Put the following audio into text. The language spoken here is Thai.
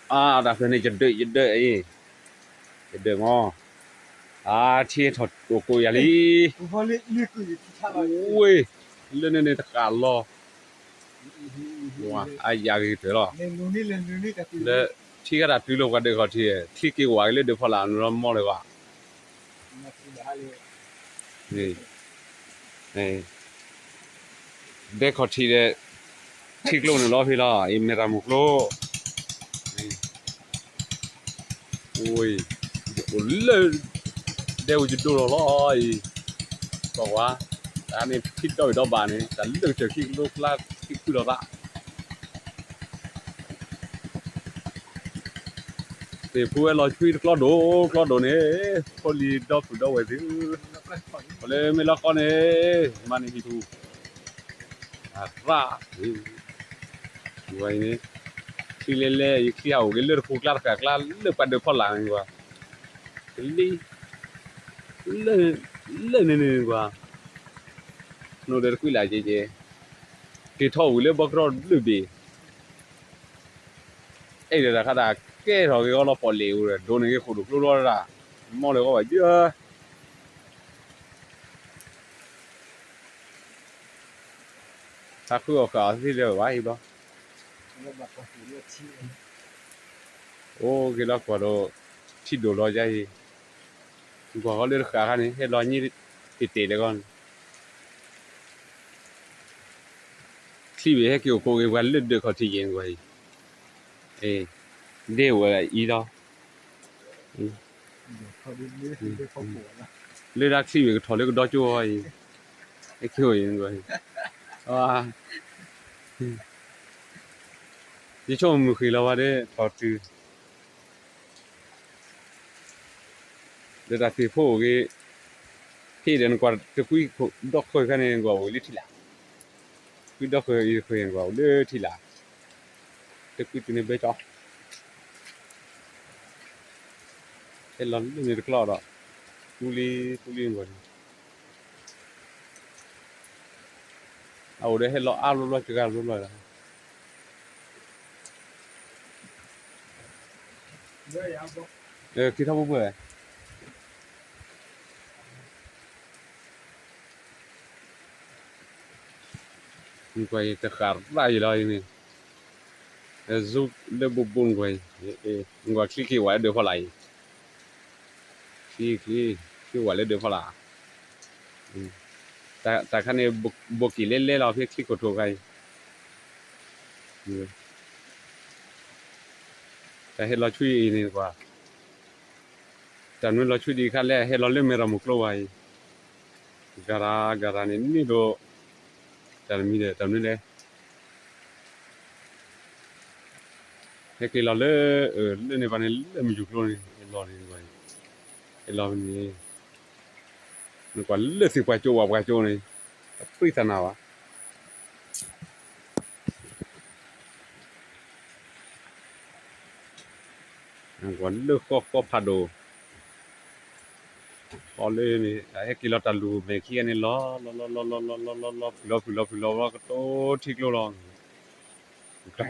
à đặc biệt này chật đợi ấy chật đợi ngon à chia thật đồ cùi à lý ui lên đây tất cả lo wow ai giờ cái thế lo để khi cái đặt phiếu cái được họ thì cái quả lên được phải làm nó mò được à này này để họ thì để thì luôn nó lo phi lo im ra một lô ui lên đeo chụp đồ rồiบอกว่าอันนี้คิดด้วยดอกบานนี่แต่เลือกจะคิดลูกละคิดคือเราละแต่ผู้เราช่วยกล้อโดนี่พอลีดอกดอกไว้ถึงพอเลยไม่ละก้อนนี่มันนี่ถูกไว้นี่ที่เล่ๆอีกที่เอาเลือกผู้กล้ากล้าเลือกปันเดือดพอหลังกว่าลีเลือกนี่กว่าโนเดอร์คุยหลายเจ๊ที่ท้องเลือกบักรอดลือบีไอ้เดี๋ยวข้าด่าแก่ท้องก็เราพอเลี้ยวเลยโดนไอ้คนดูรู้ละมองเลยก็ว่าเยอะถ้าคือเอาขาที่เรียกว่าอีกบ่โอ้กี่ลักกว่าเราที่ดูรอใจกว่าเขาเลือกขาคันนี้ให้รอนี่ติดเลยก่อนที่ไปให้เกี่ยวกับวันเลือกเดือดเขาที่เย็นกว่าเอเดี๋ยวอีดอเลือกรักที่ไปถอดเลือกดอจ้วยไอ้เกี่ยวเย็นกว่าว่าที่ชมมือคือเราว่าได้ถอดจือเดี๋ยวที่พวกที่เดินกว่าจะคุยดอกเคยกันเองกว่าวิลิทีละคุยดอกเคยเองกว่าเลือทีละจะคุยตัวนี้ไปจ่อเห็นร้อนนี่ก็รอดอ่ะตุลีก่อนเอาได้เห็นร้อนอ้าวร้อนจะการร้อนเลยละคิดเท่าเมื่อมีใครจะขาดได้เลยนี่ซุกเดือบบุ้งไว้งว่าคลิกไว้เดือดพอไหลคลิกไว้เดือดพอละแต่คันนี้บุกกี่เล่นเราเพียงคลิกกดถูกไงแต่ให้เราช่วยนี่กว่าแต่นู้นเราช่วยดีขั้นแรกให้เราเล่นไม่ระมุกเราไว้การานี่ดูแต่มีเดียวแต่นู้นเลยให้กี่เราเล่นในวันนี้เล่นมีอยู่ตัวนี้รอนี่ไว้รอนี่มันกว่าเลือกสิบกว่าโจนี่ปุ้ยสนาวะมันกว่าเลือกก็พาโดพอเลยนี่ไอ้กิโลตันลูเมกี้อันนี้ล้อก็โตทิ้งลงไกล